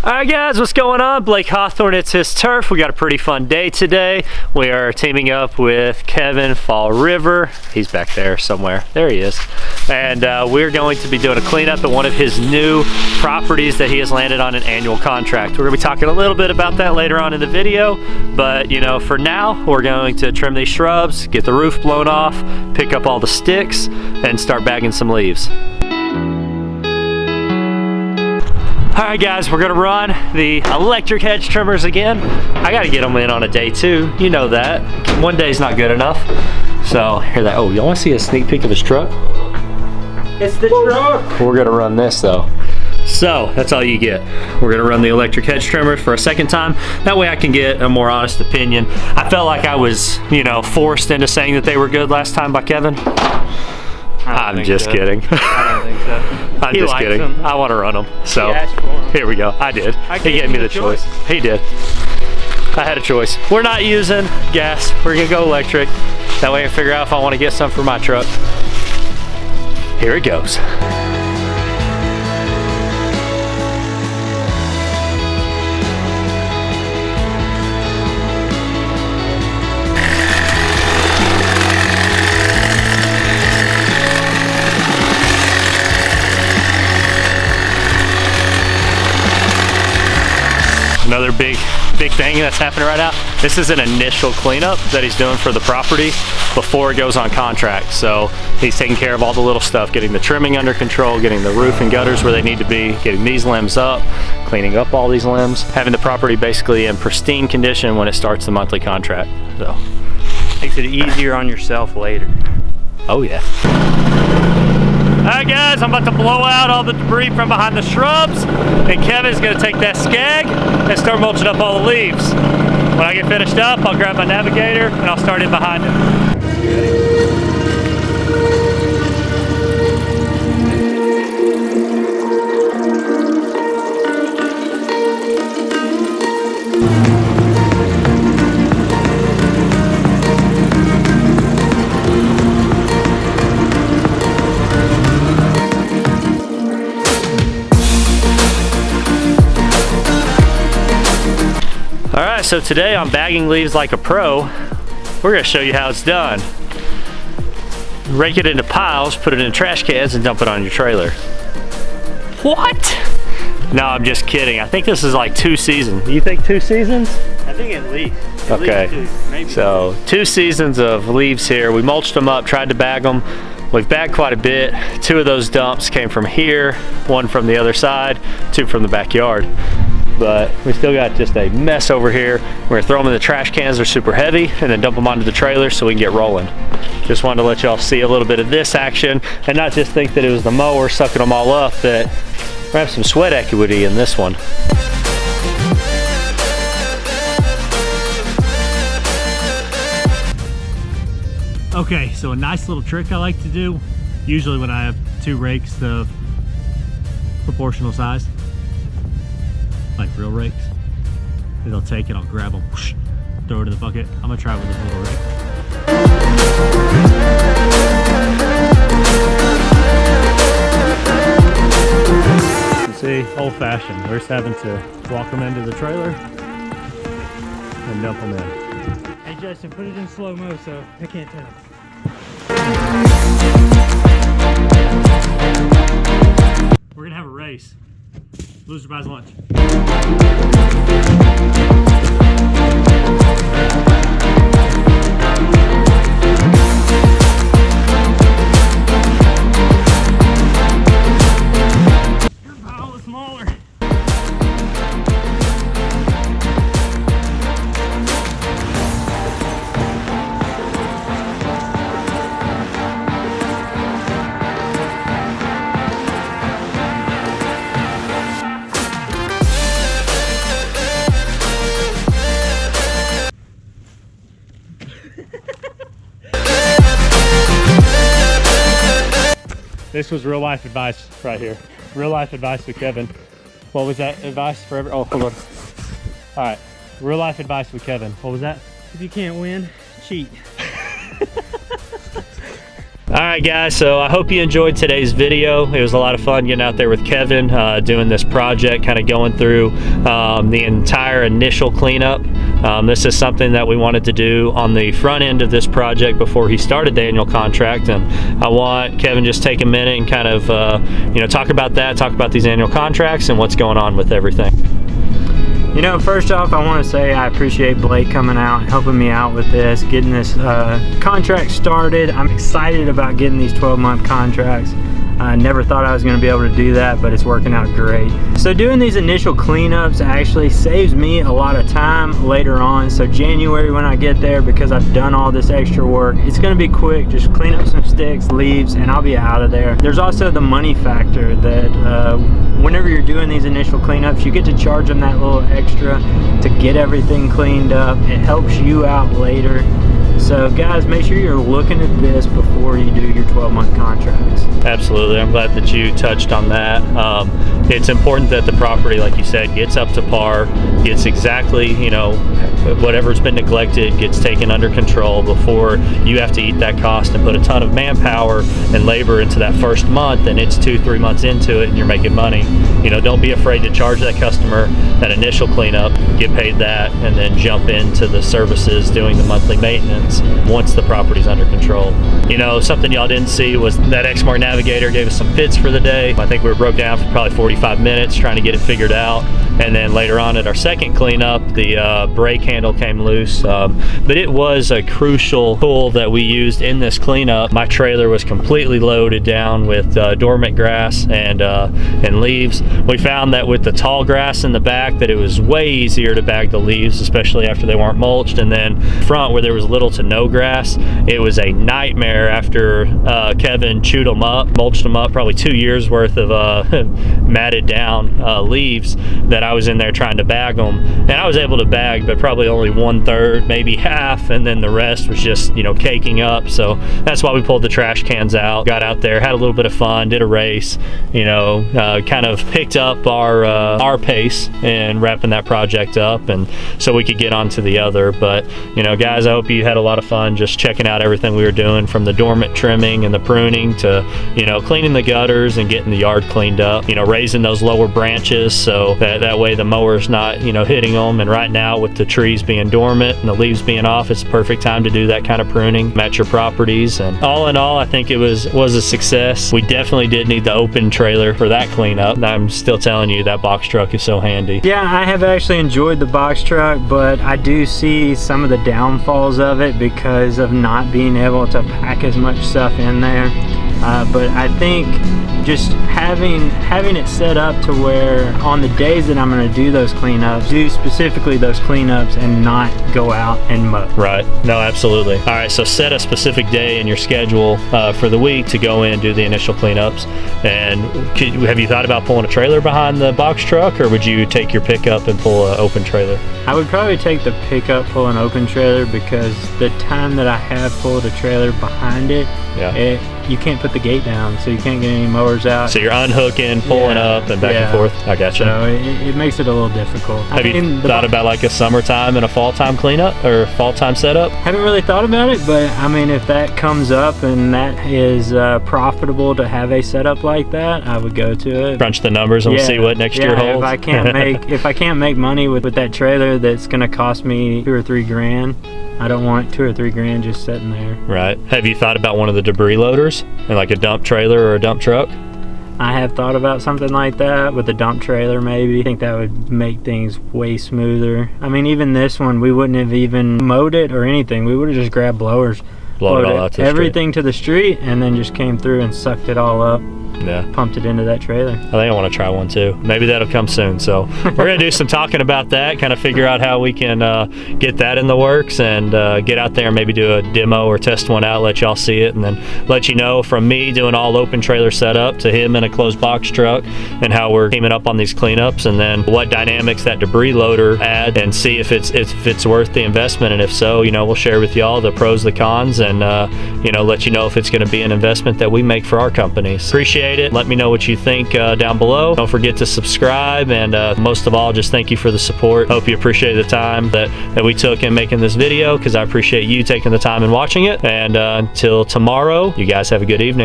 Alright guys, what's going on? Blake Hawthorne, It's His Turf. We got a pretty fun day today. We are teaming up with Kevin Fall River. He's back there somewhere. There he is. And we're going to be doing a cleanup at one of his new properties that he has landed on an annual contract. We're going to be talking a little bit about that later on in the video, but you know, for now, we're going to trim these shrubs, get the roof blown off, pick up all the sticks, and start bagging some leaves. Alright guys, we're gonna run the electric hedge trimmers again. I gotta get them in on a day too, you know that. One day's not good enough. So, hear that, oh, y'all wanna see a sneak peek of his truck? It's the truck! We're gonna run this though. So, that's all you get. We're gonna run the electric hedge trimmers for a second time. That way I can get a more honest opinion. I felt like I was, you know, forced into saying that they were good last time by Kevin. I'm just kidding. I don't think so. I'm just kidding. Them. I want to run them. So here we go. I did. He gave me the choice. He did. I had a choice. We're not using gas. We're going to go electric. That way I can figure out if I want to get some for my truck. Here it goes. Another big thing that's happening right now. This is an initial cleanup that he's doing for the property before it goes on contract. So he's taking care of all the little stuff, getting the trimming under control, getting the roof and gutters where they need to be, getting these limbs up, cleaning up all these limbs, having the property basically in pristine condition when it starts the monthly contract. So makes it easier on yourself later. Oh yeah. Alright guys, I'm about to blow out all the debris from behind the shrubs, and Kevin's gonna take that skag and start mulching up all the leaves. When I get finished up, I'll grab my navigator and I'll start in behind him. Alright, so today on Bagging Leaves Like a Pro, we're going to show you how it's done. Rake it into piles, put it in trash cans, and dump it on your trailer. What? No, I'm just kidding. I think this is like 2 seasons. You think 2 seasons? I think at least. Okay, least 2, maybe. So 2 seasons of leaves here. We mulched them up, tried to bag them. We've bagged quite a bit. 2 of those dumps came from here, 1 from the other side, 2 from the backyard. But we still got just a mess over here. We're gonna throw them in the trash cans, they're super heavy, and then dump them onto the trailer so we can get rolling. Just wanted to let y'all see a little bit of this action and not just think that it was the mower sucking them all up, that we have some sweat equity in this one. Okay, so a nice little trick I like to do, usually when I have 2 rakes of proportional size, like real rakes, is I'll take it, I'll grab them, whoosh, throw it in the bucket. I'm gonna try with this little rake. You see, old fashioned. We're just having to walk them into the trailer and dump them in. Hey Justin, put it in slow-mo so I can't tell. We're gonna have a race. Loser buys lunch. Your pile is smaller. This was real life advice right here. Real life advice with Kevin. What was that advice for every? Oh, hold on. All right, real life advice with Kevin. What was that? If you can't win, cheat. All right, right, guys, so I hope you enjoyed today's video. It was a lot of fun getting out there with Kevin, doing this project, kind of going through the entire initial cleanup. This is something that we wanted to do on the front end of this project before he started the annual contract, and I want Kevin just take a minute and kind of talk about that, talk about these annual contracts and what's going on with everything. You know, first off, I want to say I appreciate Blake coming out and helping me out with this, getting this contract started. I'm excited about getting these 12-month contracts. I never thought I was going to be able to do that, but it's working out great. So doing these initial cleanups actually saves me a lot of time later on. So January when I get there, because I've done all this extra work, it's going to be quick. Just clean up some sticks, leaves, and I'll be out of there. There's also the money factor that whenever you're doing these initial cleanups, you get to charge them that little extra to get everything cleaned up. It helps you out later. So guys, make sure you're looking at this before you do your 12-month contracts. Absolutely, I'm glad that you touched on that. It's important that the property, like you said, gets up to par, gets exactly, whatever's been neglected gets taken under control before you have to eat that cost and put a ton of manpower and labor into that first month, and it's 2-3 months into it and you're making money. Don't be afraid to charge that customer that initial cleanup, get paid that, and then jump into the services doing the monthly maintenance once the property's under control. Something y'all didn't see was that Exmark Navigator gave us some fits for the day. I think we were broke down for probably 45 minutes trying to get it figured out, and then later on at our second cleanup, the brake handle came loose, but it was a crucial tool that we used in this cleanup. My trailer was completely loaded down with dormant grass and leaves. We found that with the tall grass in the back that it was way easier to bag the leaves, especially after they weren't mulched, and then front where there was little to no grass, it was a nightmare after Kevin chewed them up, mulched them up, probably 2 years worth of matted down leaves that I was in there trying to bag them, and I was able to bag, but probably only 1/3, maybe half, and then the rest was just caking up. So that's why we pulled the trash cans out, got out there, had a little bit of fun, did a race, kind of picked up our pace in wrapping that project up, and so we could get on to the other. But guys, I hope you had a lot of fun just checking out everything we were doing, from the dormant trimming and the pruning to cleaning the gutters and getting the yard cleaned up, raising those lower branches so that way the mower's not hitting them. And right now with the trees being dormant and the leaves being off, it's the perfect time to do that kind of pruning at your properties. And all in all, I think it was a success. We definitely did need the open trailer for that cleanup. I'm still telling you, that box truck is so handy. Yeah, I have actually enjoyed the box truck, but I do see some of the downfalls of it because of not being able to pack as much stuff in there. But I think just having it set up to where on the days that I'm going to do those cleanups, do specifically those cleanups and not go out and mow. Right. No, absolutely. All right, so set a specific day in your schedule for the week to go in and do the initial cleanups. And have you thought about pulling a trailer behind the box truck, or would you take your pickup and pull an open trailer? I would probably take the pickup, pull an open trailer, because the time that I have pulled a trailer behind it, you can't put the gate down, so you can't get any mowers out. So you're unhooking, pulling up, and back and forth. I gotcha. So it makes it a little difficult. Have you thought about like a summertime and a fall time cleanup or fall time setup? Haven't really thought about it, but I mean, if that comes up and that is profitable to have a setup like that, I would go to it. Crunch the numbers and we'll see what next year holds. If I can't make money with that trailer that's going to cost me $2 or $3 grand, I don't want $2 or $3 grand just sitting there. Right. Have you thought about one of the debris loaders and like a dump trailer or a dump truck? I have thought about something like that with a dump trailer maybe. I think that would make things way smoother. I mean, even this one, we wouldn't have even mowed it or anything. We would have just grabbed blowers, blowed it all out to everything to the street, and then just came through and sucked it all up. Yeah. Pumped it into that trailer. I think I want to try one too. Maybe that'll come soon. So we're going to do some talking about that, kind of figure out how we can get that in the works and get out there and maybe do a demo or test one out, let y'all see it, and then let you know from me doing all open trailer setup to him in a closed box truck and how we're teaming up on these cleanups, and then what dynamics that debris loader adds, and see if it's worth the investment. And if so, we'll share with y'all the pros, the cons, and let you know if it's going to be an investment that we make for our companies. Appreciate appreciate it. Let me know what you think down below. Don't forget to subscribe, and most of all, just thank you for the support. Hope you appreciate the time that we took in making this video, because I appreciate you taking the time and watching it. And until tomorrow, you guys have a good evening.